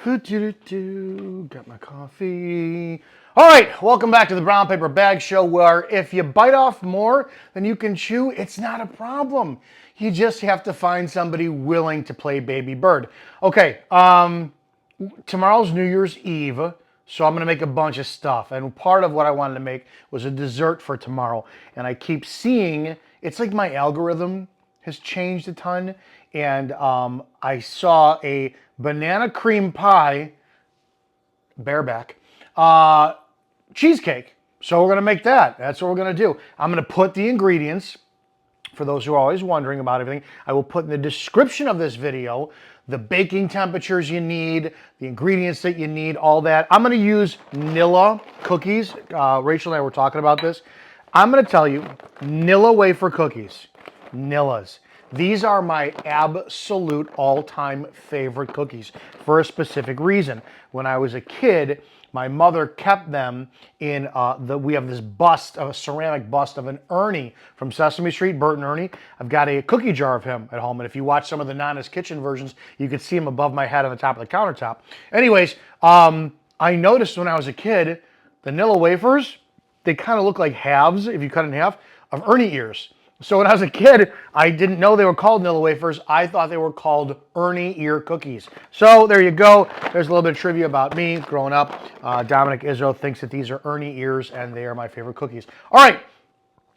Got my coffee. All right, welcome back to the Brown Paper Bag Show, where if you bite off more than you can chew, it's not a problem. You just have to find somebody willing to play baby bird. Okay, tomorrow's New Year's Eve, so I'm gonna make a bunch of stuff. And part of what I wanted to make was a dessert for tomorrow. And I keep seeing, it's like my algorithm has changed a ton. And I saw a banana cream pie, bareback, cheesecake. So we're gonna make that. That's what we're gonna do. I'm gonna put the ingredients, for those who are always wondering about everything, I will put in the description of this video the baking temperatures you need, the ingredients that you need, all that. I'm gonna use Nilla cookies. Rachel and I were talking about this. I'm gonna tell you, Nilla Wafer Cookies, Nillas. These are my absolute all-time favorite cookies for a specific reason. When I was a kid, my mother kept them in we have this bust, a ceramic bust of an Ernie from Sesame Street, Bert and Ernie. I've got a cookie jar of him at home, and if you watch some of the Nana's Kitchen versions, you can see him above my head on the top of the countertop. Anyways, I noticed when I was a kid, the Nilla wafers, they kind of look like halves, if you cut it in half, of Ernie ears. So when I was a kid, I didn't know they were called Nilla wafers. I thought they were called Ernie ear cookies. So there you go. There's a little bit of trivia about me growing up. Dominic Izzo thinks that these are Ernie ears, and they are my favorite cookies. All right,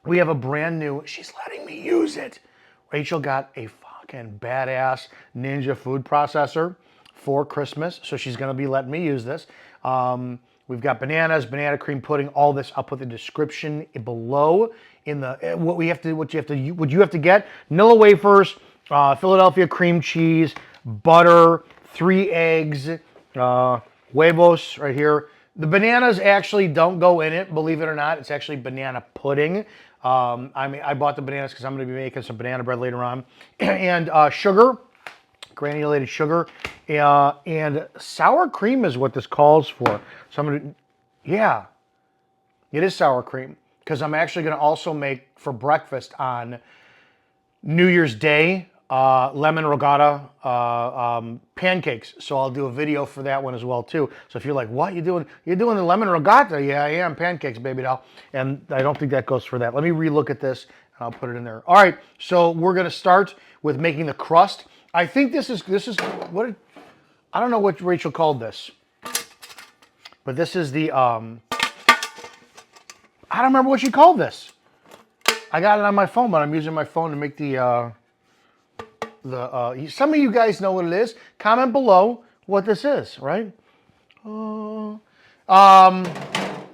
we have a brand new, she's letting me use it. Rachel got a fucking badass Ninja food processor for Christmas, so she's gonna be letting me use this. We've got bananas, banana cream pudding, all this. I'll put the description below in the what you have to get. Nilla wafers, Philadelphia cream cheese, butter, 3 eggs, huevos right here. The bananas actually don't go in it, believe it or not. It's actually banana pudding. I bought the bananas because I'm going to be making some banana bread later on, and sugar. Granulated sugar, and sour cream is what this calls for. So I'm gonna, yeah, it is sour cream, because I'm actually gonna also make for breakfast on New Year's Day, lemon regatta pancakes. So I'll do a video for that one as well too. So if you're like, what you doing? You're doing the lemon regatta? Yeah, I am. Pancakes, baby doll. And I don't think that goes for that. Let me relook at this and I'll put it in there. All right, so we're gonna start with making the crust. I think this is what, I don't know what Rachel called this, but this is the, I don't remember what she called this. I got it on my phone, but I'm using my phone to make some of you guys know what it is. Comment below what this is, right?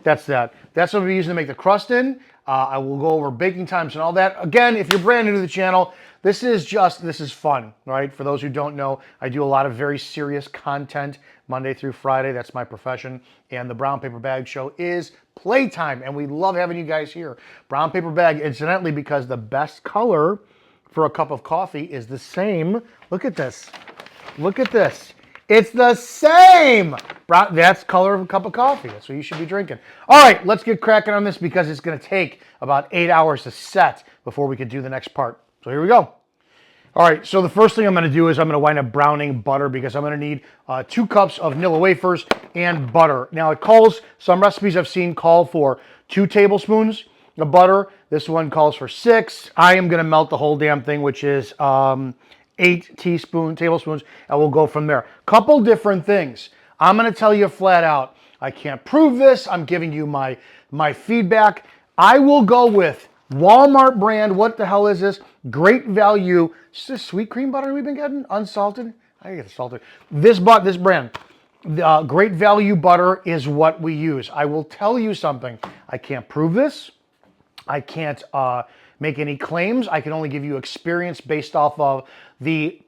That's that. That's what we're using to make the crust in. I will go over baking times and all that. Again, if you're brand new to the channel, this is fun, right? For those who don't know, I do a lot of very serious content Monday through Friday. That's my profession. And the Brown Paper Bag Show is playtime, and we love having you guys here. Brown Paper Bag, incidentally, because the best color for a cup of coffee is the same. Look at this. Look at this. It's the same. That's color of a cup of coffee. That's what you should be drinking. All right, let's get cracking on this because it's going to take about 8 hours to set before we could do the next part. So here we go. All right, so the first thing I'm going to do is I'm going to wind up browning butter because I'm going to need 2 cups of Nilla wafers and butter. Now, it calls, some recipes I've seen call for 2 tablespoons of butter. This one calls for 6. I am going to melt the whole damn thing, which is 8 tablespoons, and we'll go from there. Couple different things. I'm going to tell you flat out, I can't prove this. I'm giving you my feedback. I will go with Walmart brand. What the hell is this? Great value. Is this sweet cream butter we've been getting? Unsalted? I get salted. This brand. Great value butter is what we use. I will tell you something. I can't prove this. I can't make any claims. I can only give you experience based off of the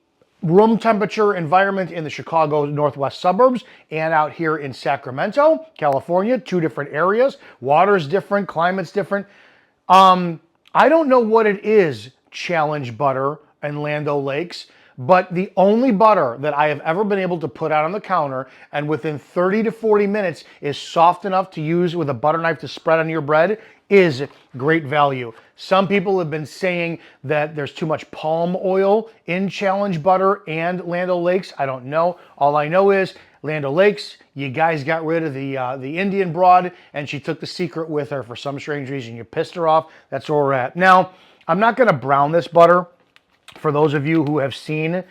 room temperature environment in the Chicago northwest suburbs and out here in Sacramento, California, 2 different areas. Water's different, climate's different. I don't know what it is, Challenge Butter and Land O'Lakes, but the only butter that I have ever been able to put out on the counter and within 30 to 40 minutes is soft enough to use with a butter knife to spread on your bread is Great Value. Some people have been saying that there's too much palm oil in Challenge Butter and Land O'Lakes. I don't know. All I know is Land O'Lakes. You guys got rid of the Indian broad, and she took the secret with her for some strange reason. You pissed her off. That's where we're at. Now, I'm not going to brown this butter. For those of you who have seen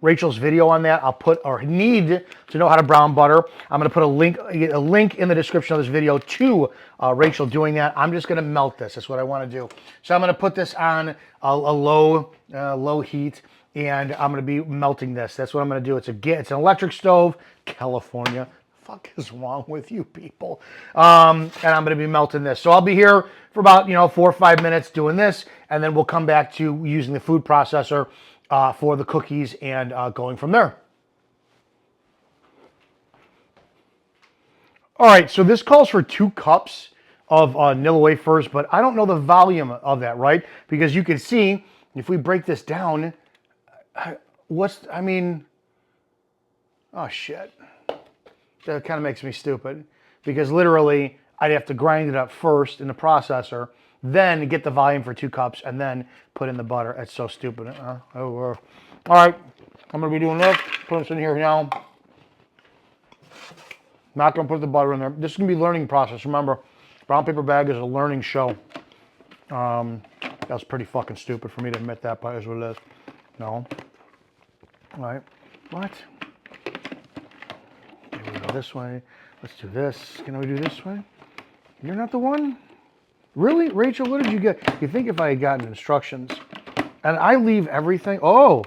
Rachel's video on that, I'll put, or need to know how to brown butter, I'm going to put a link in the description of this video to Rachel doing that. I'm just going to melt this. That's what I want to do. So I'm going to put this on a low heat, and I'm going to be melting this. That's what I'm going to do. It's an electric stove, California. Fuck is wrong with you people? And I'm going to be melting this. So I'll be here for about 4 or 5 minutes doing this, and then we'll come back to using the food processor for the cookies and going from there. All right, so this calls for 2 cups of Nilla wafers, but I don't know the volume of that, right? Because you can see, if we break this down, oh shit. That kind of makes me stupid, because literally I'd have to grind it up first in the processor, then get the volume for 2 cups, and then put in the butter. That's so stupid. All right, I'm going to be doing this. Put this in here now. Not going to put the butter in there. This is going to be a learning process. Remember, brown paper bag is a learning show. That was pretty fucking stupid for me to admit that, but is what it is. No. All right. What? We go this way. Let's do this. Can we do this way? You're not the one? Really? Rachel, what did you get? You think if I had gotten instructions and I leave everything? Oh,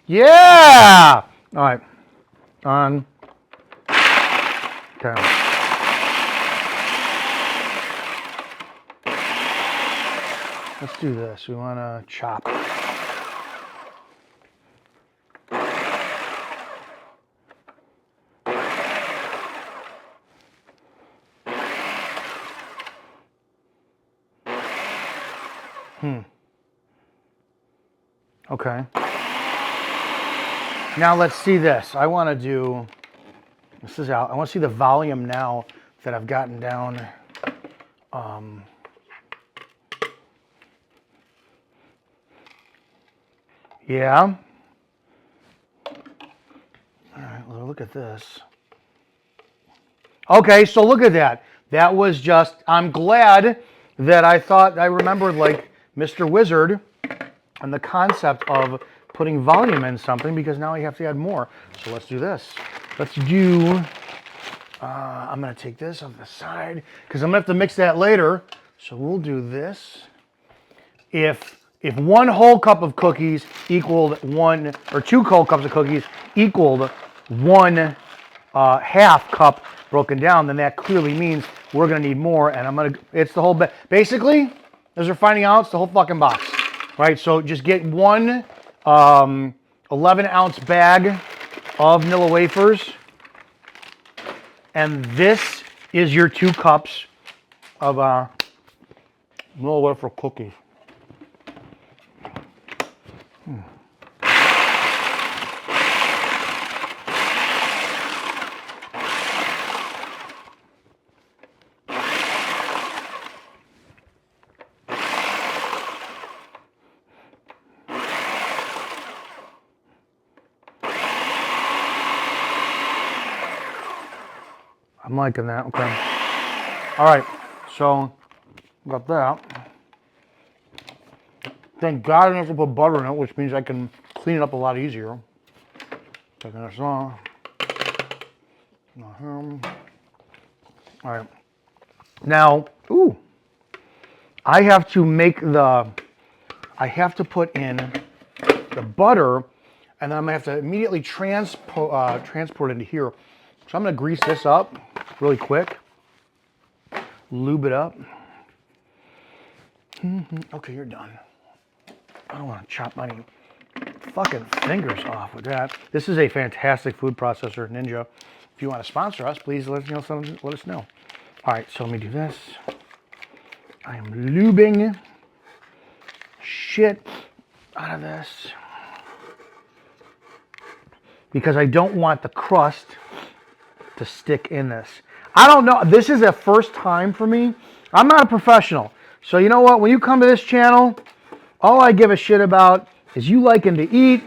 yeah. All right. On. Okay. Let's do this. We want to chop. Okay. Now let's see this. I want to do, this is out. I want to see the volume now that I've gotten down. Yeah. All right, well, look at this. Okay, so look at that. That was just, I'm glad that I remembered like Mr. Wizard and the concept of putting volume in something, because now I have to add more. So let's do this. Let's do, I'm going to take this off the side because I'm going to have to mix that later. So we'll do this. If 1 whole cup of cookies equaled 1, or 2 whole cups of cookies equaled 1 half cup broken down, then that clearly means we're going to need more, and it's the whole, basically, as we're finding out, it's the whole fucking box. Right, so just get 1 11-ounce bag of Nilla wafers, and this is your 2 cups of Nilla Wafer Cookies. I'm liking that, okay. All right, so got that. Thank God I don't have to put butter in it, which means I can clean it up a lot easier. Taking this off. All right. Now, I have to put in the butter, and then I'm gonna have to immediately transport it into here. So I'm gonna grease this up really quick, lube it up. Okay, you're done. I don't want to chop my fucking fingers off with that. This is a fantastic food processor, Ninja. If you want to sponsor us, please let us know. All right, so let me do this. I am lubing shit out of this because I don't want the crust to stick in this. I don't know. This is a first time for me. I'm not a professional. So you know what? When you come to this channel, all I give a shit about is you liking to eat.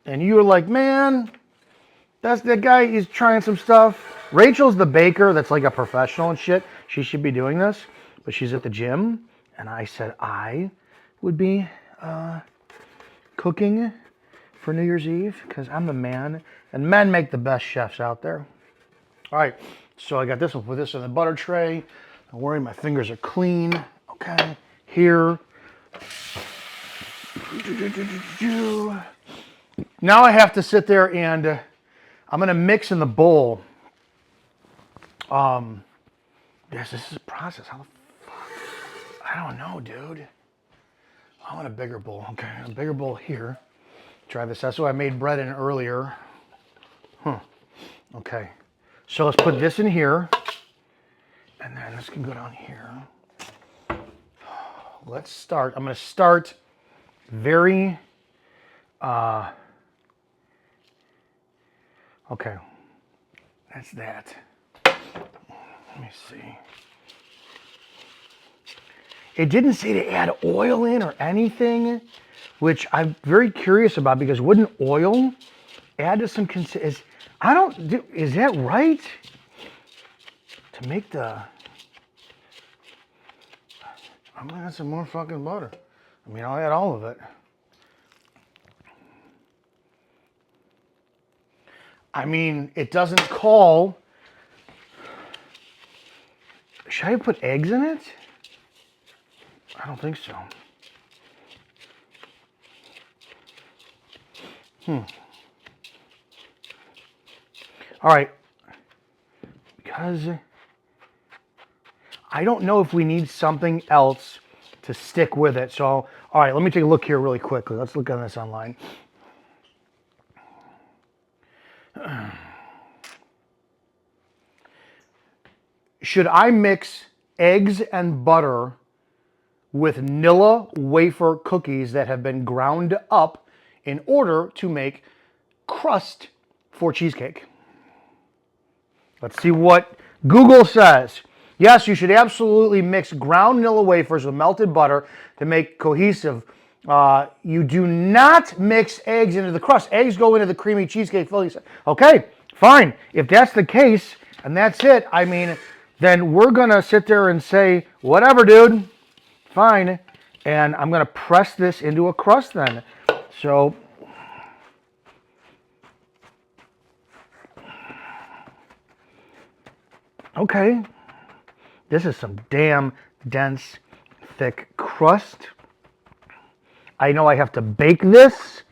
And you're like, man, That's the guy. He's trying some stuff. Rachel's the baker. That's like a professional and shit. She should be doing this, but she's at the gym. And I said I would be cooking for New Year's Eve because I'm the man, and men make the best chefs out there. All right, so I got this. We'll put this in the butter tray. Don't worry, my fingers are clean. Okay, here. Now I have to sit there and I'm gonna mix in the bowl. Yes, this is a process. How the fuck? I don't know, dude. I want a bigger bowl. Okay, a bigger bowl here. Try this. That's what I made bread in earlier. Okay, so let's put this in here, and then this can go down here. Let's start. I'm gonna start very. Okay, that's that. Let me see. It didn't say to add oil in or anything, which I'm very curious about because wouldn't oil add to some is that right? To make the I'm gonna add some more fucking butter. I mean, I'll add all of it. I mean, it doesn't call. Should I put eggs in it? I don't think so. All right. Because I don't know if we need something else to stick with it. So, all right, let me take a look here really quickly. Let's look on this online. Should I mix eggs and butter with Nilla Wafer Cookies that have been ground up in order to make crust for cheesecake? Let's see what Google says. Yes, you should absolutely mix ground Nilla wafers with melted butter to make cohesive. You do not mix eggs into the crust. Eggs go into the creamy cheesecake filling. Okay, fine. If that's the case and that's it, I mean, then we're going to sit there and say, whatever, dude. Fine. And I'm going to press this into a crust then. So, okay. This is some damn dense, thick crust. I know I have to bake this.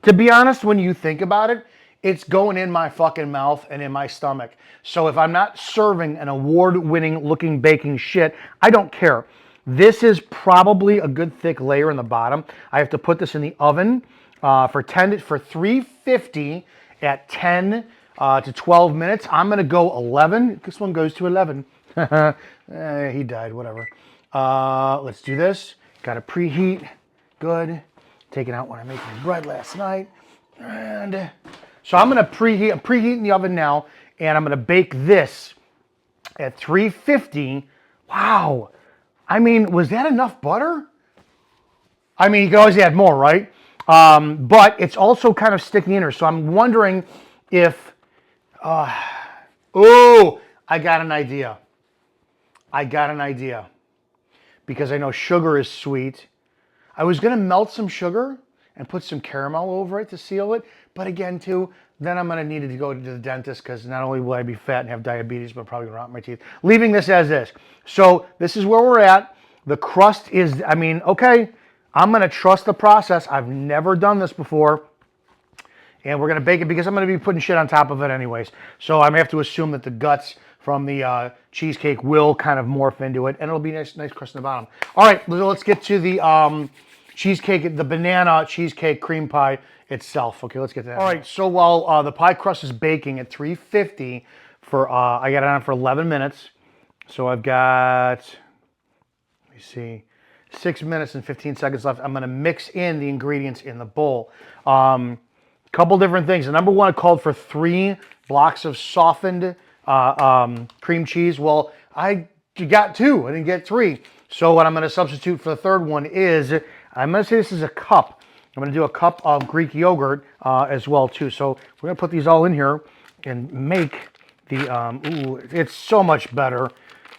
To be honest, when you think about it, it's going in my fucking mouth and in my stomach. So if I'm not serving an award-winning looking baking shit, I don't care. This is probably a good thick layer in the bottom. I have to put this in the oven for 350 at 10 to 12 minutes. I'm gonna go 11. This one goes to 11. He died, whatever. Let's do this. Got to preheat. Good. Taken out when I made my bread last night. And so I'm going to preheat. I'm preheating the oven now, and I'm going to bake this at 350. Wow. I mean, was that enough butter? I mean, you can always add more, right? But it's also kind of sticking in her. So I'm wondering if, oh, I got an idea. Because I know sugar is sweet. I was going to melt some sugar and put some caramel over it to seal it. But again, too, then I'm going to need to go to the dentist because not only will I be fat and have diabetes, but probably rot my teeth. Leaving this as is. So this is where we're at. The crust is, I mean, okay, I'm going to trust the process. I've never done this before. And we're going to bake it because I'm going to be putting shit on top of it anyways. So I'm going to have to assume that the guts from the cheesecake will kind of morph into it. And it'll be nice crust in the bottom. All right, let's get to the cheesecake, the banana cheesecake cream pie itself. Okay, let's get to that. All right, so while the pie crust is baking at 350 for, I got it on for 11 minutes. So I've got, let me see, 6 minutes and 15 seconds left. I'm going to mix in the ingredients in the bowl. Couple different things. The number one, I called for 3 blocks of softened cream cheese. Well, I got 2. I didn't get 3. So what I'm going to substitute for the third one is, I'm going to say this is a cup. I'm going to do a cup of Greek yogurt as well too. So we're going to put these all in here. and make the, ooh, it's so much better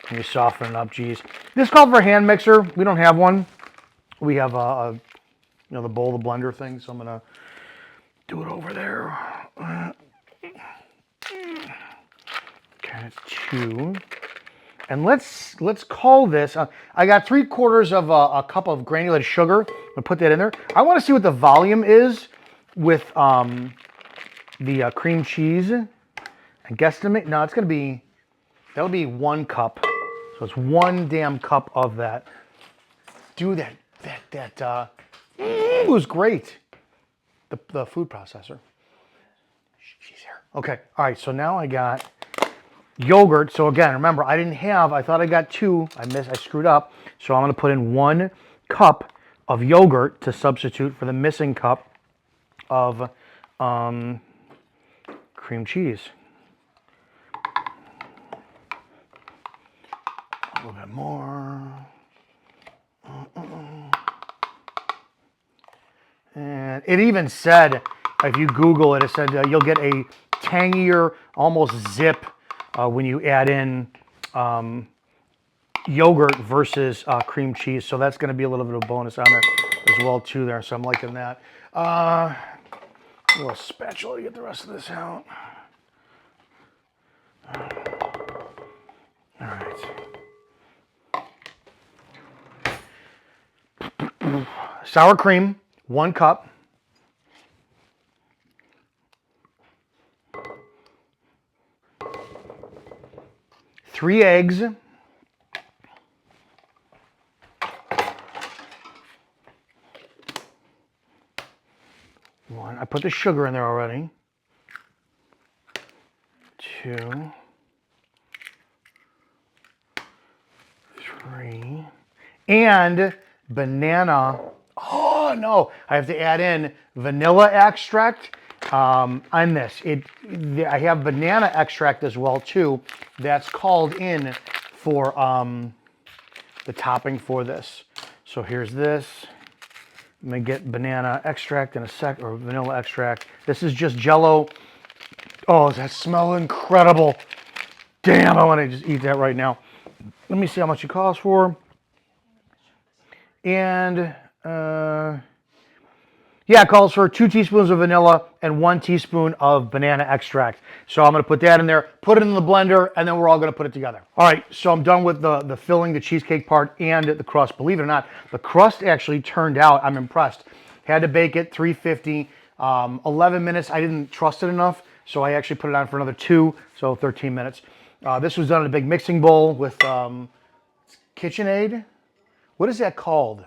when you soften it up, geez. This called for a hand mixer. We don't have one. We have the bowl, the blender thing, so I'm gonna do it over there. Okay, it's 2. And let's call this, I got 3/4 of a cup of granulated sugar. I'm gonna put that in there. I wanna see what the volume is with the cream cheese. And guesstimate, no, it's gonna be, that'll be 1 cup. So it's 1 damn cup of that. Do that, it was great. The food processor. She's here. Okay, all right, so now I got yogurt. So again, remember, I thought I got 2. I screwed up. So I'm gonna put in 1 cup of yogurt to substitute for the missing cup of cream cheese. A little bit more. And it even said, if you Google it, it said you'll get a tangier, almost zip when you add in yogurt versus cream cheese. So that's going to be a little bit of a bonus on there as well too there. So I'm liking that. A little spatula to get the rest of this out. All right. Sour cream, 1 cup. Three eggs. 1. I put the sugar in there already. 2. 3. And banana. Oh no, I have to add in vanilla extract on this. I have banana extract as well too. That's called in for the topping for this. So here's this. I'm gonna get banana extract in a sec, or vanilla extract. This is just Jell-O. Oh, that smells incredible. Damn, I want to just eat that right now. Let me see how much it costs for. And yeah, it calls for 2 teaspoons of vanilla and 1 teaspoon of banana extract. So I'm going to put that in there, put it in the blender, and then we're all going to put it together. All right, so I'm done with the filling, the cheesecake part, and the crust. Believe it or not, the crust actually turned out, I'm impressed. Had to bake it 350, 11 minutes. I didn't trust it enough, so I actually put it on for another 2, so 13 minutes. This was done in a big mixing bowl with KitchenAid. What is that called?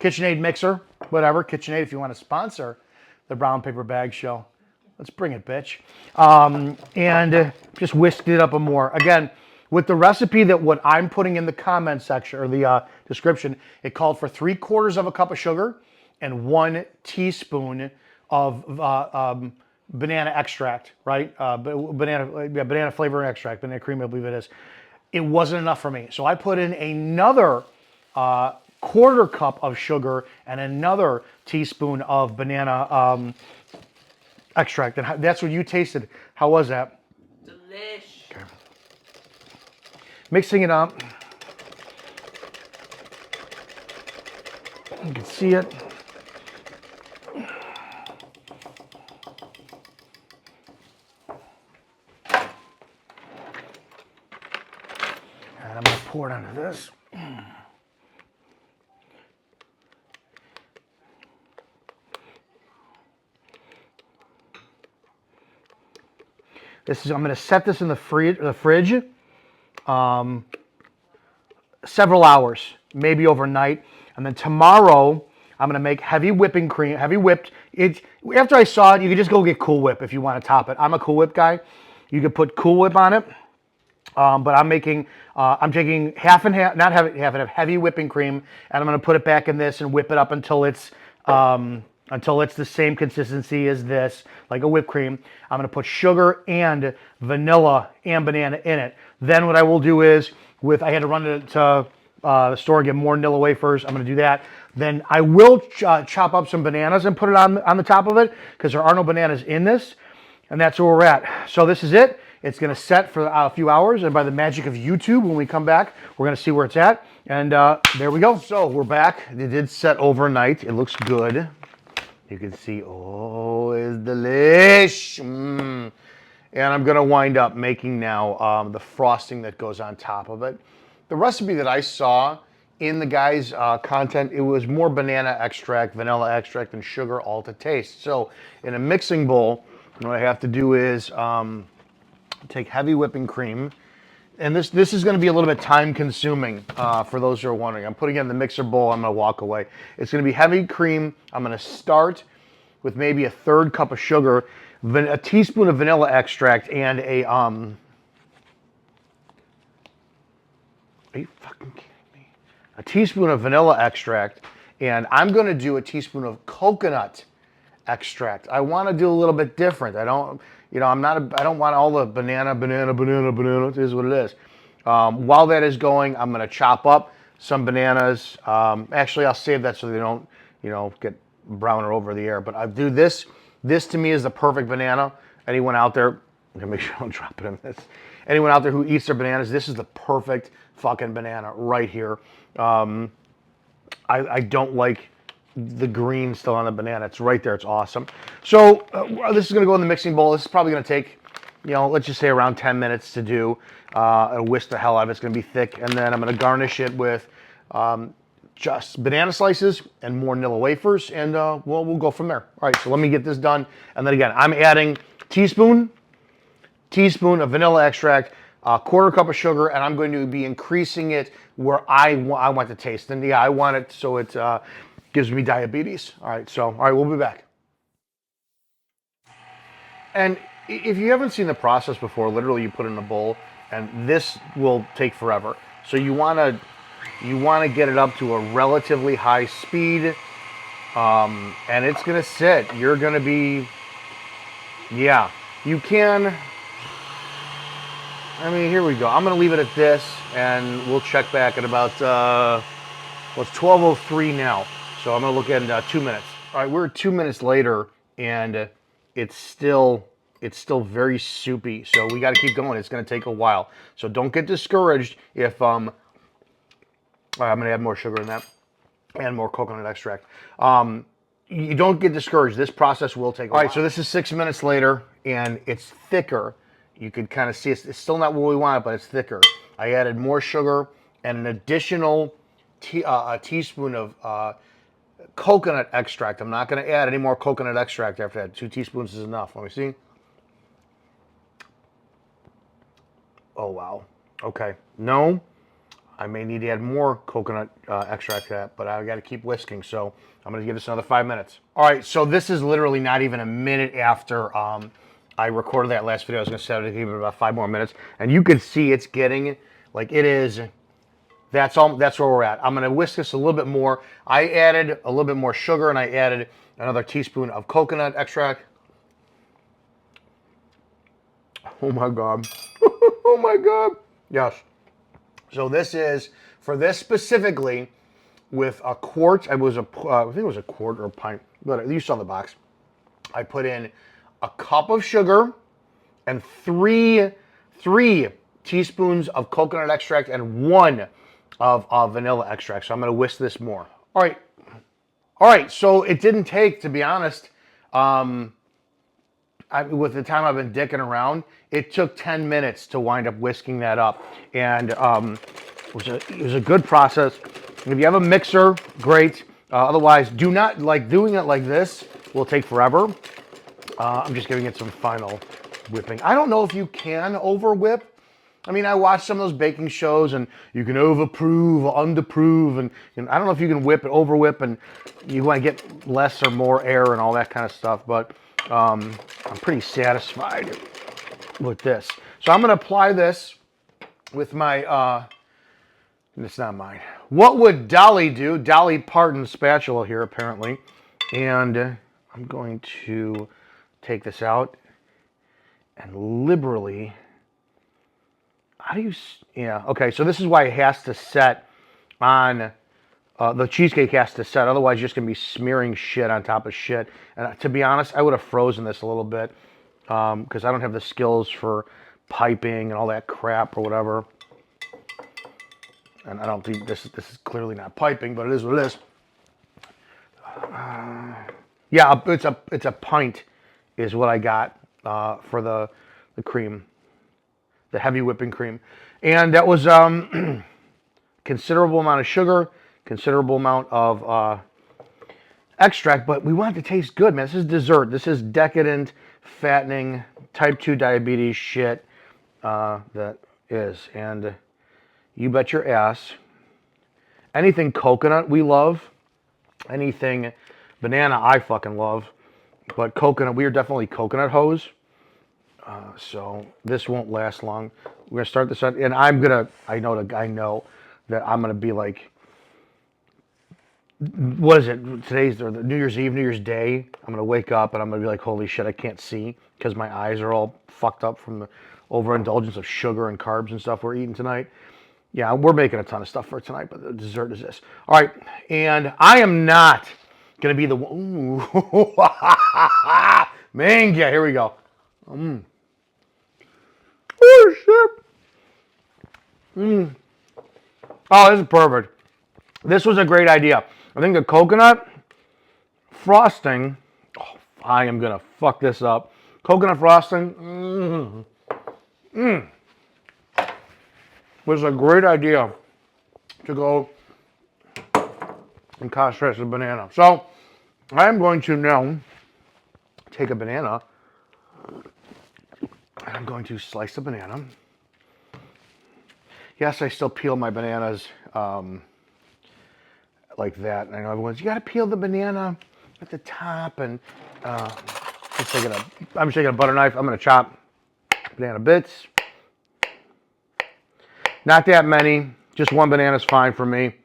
KitchenAid mixer, whatever. KitchenAid, if you want to sponsor the Brown Paper Bag Show, let's bring it, bitch. And just whisked it up more. Again, with the recipe that what I'm putting in the comment section or the description, it called for 3/4 of a cup of sugar and 1 teaspoon of banana extract, right? Banana flavor extract, banana cream, I believe it is. It wasn't enough for me, so I put in another 1/4 cup of sugar and another teaspoon of banana extract. And that's what you tasted. How was that? Delish. Okay. Mixing it up. You can see it. And I'm going to pour it onto this. I'm going to set this in the fridge several hours, maybe overnight. And then tomorrow, I'm going to make heavy whipping cream, heavy whipped. After I saw it, you could just go get Cool Whip if you want to top it. I'm a Cool Whip guy. You could put Cool Whip on it. But I'm taking half and half, not half and half, heavy whipping cream, and I'm going to put it back in this and whip it up until it's the same consistency as this, like a whipped cream. I'm going to put sugar and vanilla and banana in it. Then what I will do is, I had to run to the store and get more Nilla wafers. I'm going to do that. Then I will chop up some bananas and put it on the top of it because there are no bananas in this. And that's where we're at. So this is it. It's going to set for a few hours, and by the magic of YouTube, when we come back, we're going to see where it's at. And there we go. So we're back. It did set overnight. It looks good. You can see, oh, it's delish. And I'm going to wind up making now the frosting that goes on top of it. The recipe that I saw in the guy's content, it was more banana extract, vanilla extract, and sugar all to taste. So in a mixing bowl, what I have to do is take heavy whipping cream. And this is going to be a little bit time consuming for those who are wondering. I'm putting it in the mixer bowl. I'm going to walk away. It's going to be heavy cream. I'm going to start with maybe a third cup of sugar, a teaspoon of vanilla extract, and a are you fucking kidding me? A teaspoon of vanilla extract, and I'm going to do a teaspoon of coconut extract. I want to do a little bit different. I don't, I don't want all the banana. It is what it is. While that is going, I'm going to chop up some bananas. Actually, I'll save that so they don't, get browner over the air. But I do this. This to me is the perfect banana. Anyone out there, I'm going to make sure I don't drop it in this. Anyone out there who eats their bananas, this is the perfect fucking banana right here. I don't like the green still on the banana. It's right there. It's awesome. So this is going to go in the mixing bowl. This is probably going to take, let's just say around 10 minutes to do. It'll whisk the hell out of it. It's going to be thick. And then I'm going to garnish it with just banana slices and more Nilla wafers. And we'll go from there. All right, so let me get this done. And then again, I'm adding teaspoon of vanilla extract, a quarter cup of sugar, and I'm going to be increasing it where I want the taste. And yeah, I want it so it gives me diabetes. All right, we'll be back. And if you haven't seen the process before, literally you put it in a bowl, and this will take forever. So you want to get it up to a relatively high speed, and it's going to sit. You're going to be, yeah, you can. I mean, here we go. I'm going to leave it at this, and we'll check back at about, it's 12:03 now. So I'm going to look at 2 minutes. All right, we're 2 minutes later, and it's still very soupy. So we got to keep going. It's going to take a while. So don't get discouraged if I'm going to add more sugar in that and more coconut extract. You don't get discouraged. This process will take a while. All right, so this is 6 minutes later, and it's thicker. You could kind of see it's still not what we want, but it's thicker. I added more sugar and an additional a teaspoon of coconut extract. I'm not going to add any more coconut extract after that. 2 teaspoons is enough. Let me see. Oh, wow. Okay. No, I may need to add more coconut extract to that, but I got to keep whisking. So I'm going to give this another 5 minutes. All right. So this is literally not even a minute after I recorded that last video. I was going to set it to give it about 5 more minutes. And you can see it's getting, like it is, that's where we're at. I'm going to whisk this a little bit more. I added a little bit more sugar, and I added another teaspoon of coconut extract. Oh my God. Oh my God. Yes. So this is, for this specifically, with a quart, I think it was a quart or a pint, but you saw the box. I put in a cup of sugar and three teaspoons of coconut extract and 1 of vanilla extract. So I'm going to whisk this more. All right. So it didn't take, to be honest, with the time I've been dicking around, it took 10 minutes to wind up whisking that up. And it was a good process. If you have a mixer, great. Otherwise, do not, doing it like this will take forever. I'm just giving it some final whipping. I don't know if you can over whip. I mean, I watch some of those baking shows, and you can overprove, underprove, and I don't know if you can whip it, over whip, and you want to get less or more air and all that kind of stuff. But I'm pretty satisfied with this. So I'm going to apply this with my. It's not mine. What would Dolly do? Dolly Parton spatula here, apparently, and I'm going to take this out and liberally. How do you, yeah, okay, so this is why it has to set on, the cheesecake has to set, otherwise you're just going to be smearing shit on top of shit. And to be honest, I would have frozen this a little bit. because I don't have the skills for piping and all that crap or whatever. And I don't think this is clearly not piping, but it is what it is. Yeah, it's a pint is what I got for the cream, the heavy whipping cream, and that was considerable amount of sugar, considerable amount of extract, but we want it to taste good, man. This is dessert. This is decadent, fattening, type 2 diabetes shit that is, and you bet your ass. Anything coconut we love. Anything banana I fucking love. But coconut, we are definitely coconut hoes. So this won't last long. We're gonna start this out, and I know that I'm gonna be like, what is it? Today's the New Year's Eve, New Year's Day. I'm gonna wake up and I'm gonna be like, holy shit, I can't see because my eyes are all fucked up from the overindulgence of sugar and carbs and stuff we're eating tonight. Yeah, we're making a ton of stuff for tonight, but the dessert is this. All right, and I am not gonna be the one. Manga, here we go. Oh shit. Oh, this is perfect. This was a great idea. I think the coconut frosting. Oh, I am gonna fuck this up. Coconut frosting. Was a great idea to go and contrast the banana. So I am going to now take a banana and I'm going to slice the banana. Yes, I still peel my bananas like that. And I know everyone's, you got to peel the banana at the top. And I'm just taking a butter knife. I'm going to chop banana bits. Not that many. Just one banana is fine for me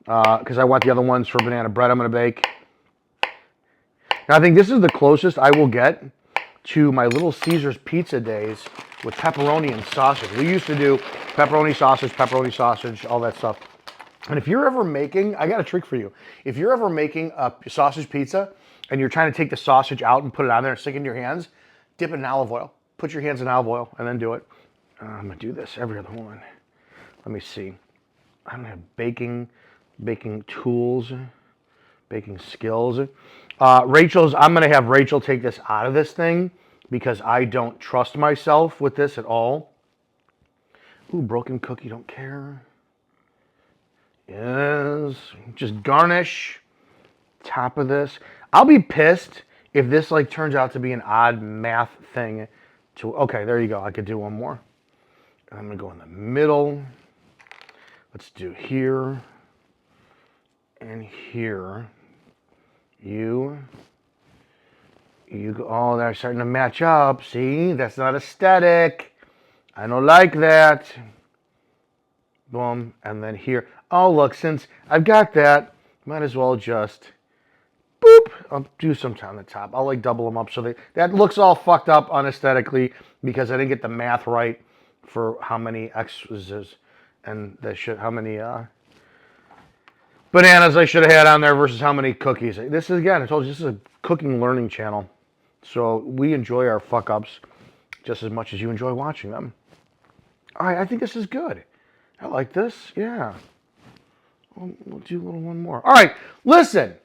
because I want the other ones for banana bread I'm going to bake. Now, I think this is the closest I will get to my Little Caesars pizza days with pepperoni and sausage. We used to do pepperoni sausage, all that stuff. And if you're ever making, I got a trick for you. If you're ever making a sausage pizza and you're trying to take the sausage out and put it on there and stick it in your hands, dip it in olive oil. Put your hands in olive oil and then do it. I'm going to do this every other one. Let me see. I don't have baking tools, baking skills. I'm going to have Rachel take this out of this thing because I don't trust myself with this at all. Ooh, broken cookie, don't care. Yes, just garnish top of this. I'll be pissed if this like turns out to be an odd math thing. Okay, there you go. I could do one more. I'm going to go in the middle. Let's do here and here. You go, oh, they're starting to match up. See, that's not aesthetic. I don't like that. Boom, and then here. Oh, look, since I've got that, might as well just, boop, I'll do some on the top. I'll like double them up so that looks all fucked up unaesthetically because I didn't get the math right for how many X's and how many bananas I should have had on there versus how many cookies. This is, again, I told you, this is a cooking learning channel. So we enjoy our fuck-ups just as much as you enjoy watching them. All right, I think this is good. I like this, yeah. We'll do a little one more. All right, listen,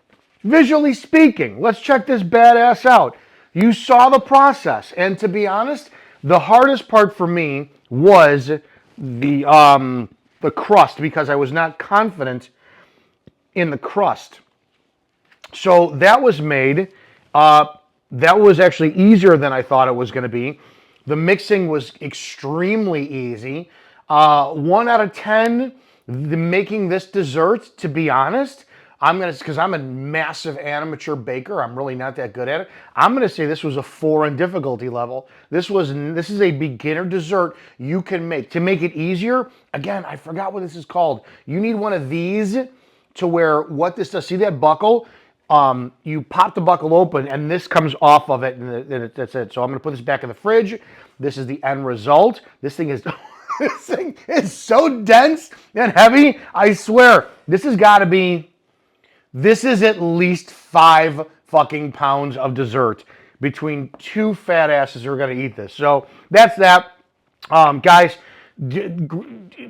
visually speaking, let's check this badass out. You saw the process, and to be honest, the hardest part for me was the crust because I was not confident in the crust. So that was made. That was actually easier than I thought it was going to be. The mixing was extremely easy. 1 out of 10, making this dessert, to be honest, because I'm a massive amateur baker, I'm really not that good at it. I'm gonna say this was a 4 in difficulty level. This is a beginner dessert you can make. To make it easier, again, I forgot what this is called. You need one of these to where what this does. See that buckle? You pop the buckle open and this comes off of it, and that's it. So I'm gonna put this back in the fridge. This is the end result. This thing is this thing is so dense and heavy. I swear, this has got to be. This is at least 5 fucking pounds of dessert between two fat asses who are going to eat this. So that's that. Guys,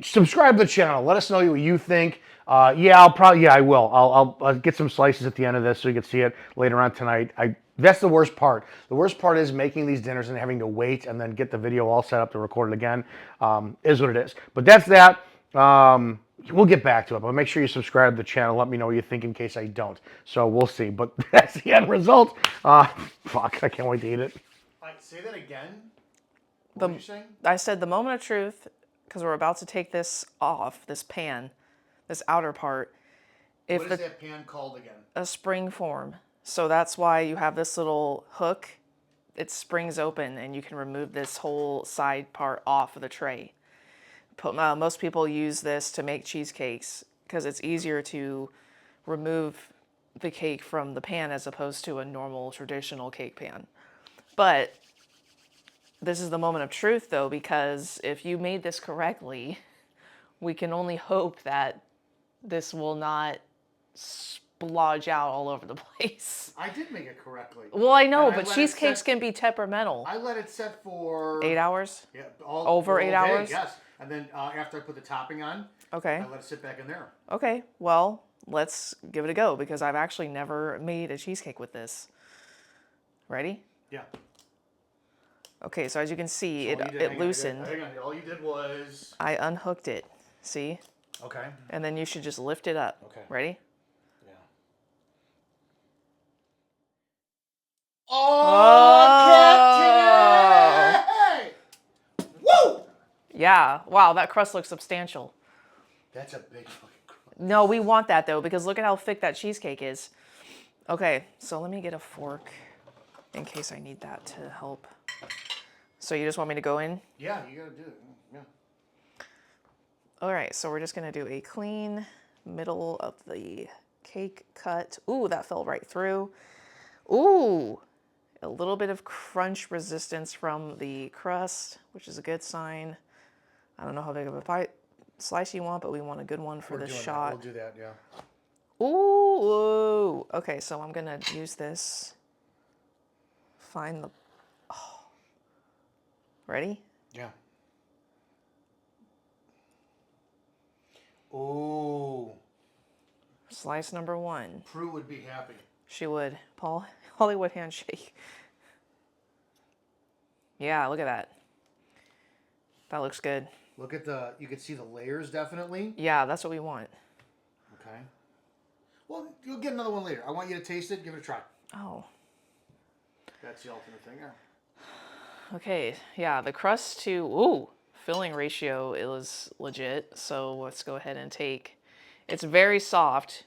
subscribe to the channel. Let us know what you think. Yeah, I will. I'll get some slices at the end of this so you can see it later on tonight. That's the worst part. The worst part is making these dinners and having to wait and then get the video all set up to record it again. Is what it is. But that's that. We'll get back to it, but make sure you subscribe to the channel. Let me know what you think in case I don't. So we'll see. But that's the end result. Fuck, I can't wait to eat it. All right, say that again. What were you saying? I said the moment of truth, because we're about to take this off, this pan, this outer part. What is that pan called again? A spring form. So that's why you have this little hook. It springs open and you can remove this whole side part off of the tray. Most people use this to make cheesecakes because it's easier to remove the cake from the pan as opposed to a normal traditional cake pan. But this is the moment of truth though, because if you made this correctly, we can only hope that this will not splodge out all over the place. I did make it correctly. Well, I know, but cheesecakes can be temperamental. I let it set for 8 hours? Yeah, over 8 hours? Yes. And then after I put the topping on, okay, I let it sit back in there. Okay, well, let's give it a go because I've actually never made a cheesecake with this. Ready? Yeah. Okay, so as you can see, it loosened. Hang on. All you did was... I unhooked it. See? Okay. And then you should just lift it up. Okay. Ready? Yeah. Oh, Captain! Woo! Yeah. Wow, that crust looks substantial. That's a big fucking crust. No, we want that though because look at how thick that cheesecake is. Okay, so let me get a fork in case I need that to help. So you just want me to go in? Yeah, you gotta do it. Yeah. All right, so we're just gonna do a clean middle of the cake cut. Ooh, that fell right through. Ooh, a little bit of crunch resistance from the crust, which is a good sign. I don't know how big of a slice you want, but we want a good one for this shot. We'll do that, yeah. Ooh, okay, so I'm gonna use this. Find the, ready? Yeah. Ooh. Slice number 1. Prue would be happy. She would. Paul, Hollywood handshake. Yeah, look at that. That looks good. Look at you can see the layers definitely. Yeah, that's what we want. Okay. Well, you'll get another one later. I want you to taste it. Give it a try. Oh. That's the ultimate thing, yeah. Okay, yeah, the crust to, filling ratio is legit. So let's go ahead and take, it's very soft.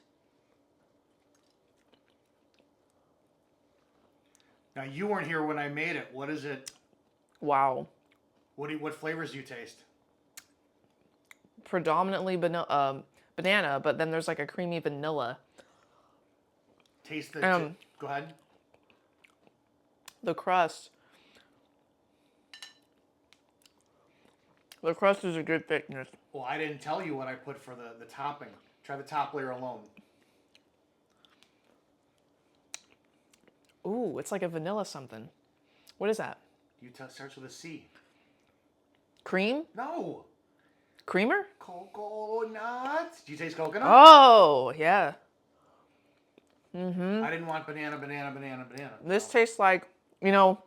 Now, you weren't here when I made it. What is it? Wow. What flavors do you taste? Predominantly banana, but then there's like a creamy vanilla. Taste the, go ahead. The crust. The crust is a good thickness. Well, I didn't tell you what I put for the topping. Try the top layer alone. Ooh, it's like a vanilla something. What is that? Starts with a C. Cream? No. Creamer? Coconut. Do you taste coconut? Oh, yeah. Mm-hmm. I didn't want banana. This tastes like, you know,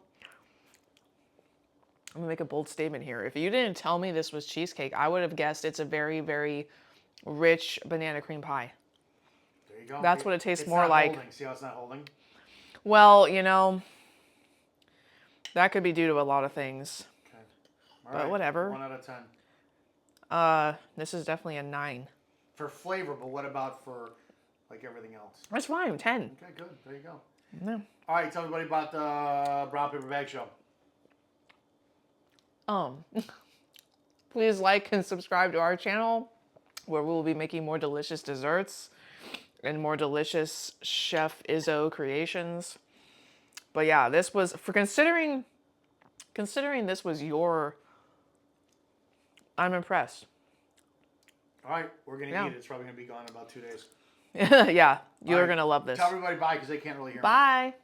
I'm gonna make a bold statement here. If you didn't tell me this was cheesecake, I would have guessed it's a very, very rich banana cream pie. There you go. That's what it tastes more like. Holding. See how it's not holding? Well, you know, that could be due to a lot of things. Okay. All but right. whatever. 1 out of 10. This is definitely a 9. For flavor, but what about for like everything else? That's fine, 10. Okay, good. There you go. Yeah. All right, tell everybody about the Brown Paper Bag Show. Please like and subscribe to our channel where we will be making more delicious desserts and more delicious Chef Izzo creations. But yeah, this was, for considering this was your, I'm impressed. All right, we're going to eat it. It's probably going to be gone in about 2 days. Yeah, you're going to love this. Tell everybody bye because they can't really hear me. Bye.